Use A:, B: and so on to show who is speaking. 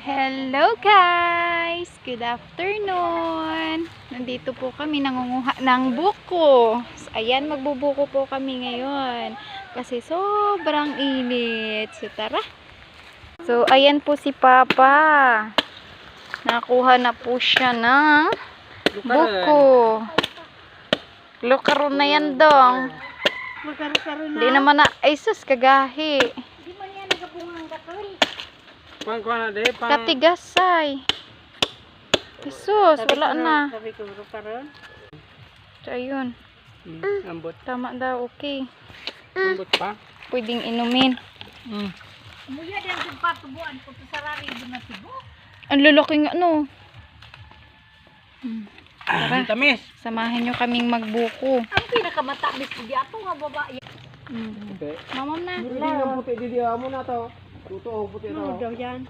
A: Hello guys! Good afternoon! Nandito po kami nangunguha ng buko. So, ayan, magbubuko po kami ngayon. Kasi sobrang init. So tara! So ayan po si Papa. Nakuha na po siya ng buko. Lukaron na yan dong. Hindi naman na, ay sus, kagahi.
B: Di man yan nagabungang kakal.
A: Katigasay. Jesus, wala na.
B: Sabi ko, karon.
A: So, ayun.
C: Ambot.
A: Tama daw, okay.
C: Ambot pa.
A: Pwedeng inumin.
B: Muya din ang patubuan ko sa sarari doon na tibo.
A: Ang lalaking ano. Tara,
C: Tamis.
A: samahan nyo kaming magbuko.
B: Ang pinakamatamis ko di ato nga babae.
A: Mamam na.
C: Hindi nga puti, hindi mo na to. Tuto, puti
B: Ano
C: to.
B: daw yan?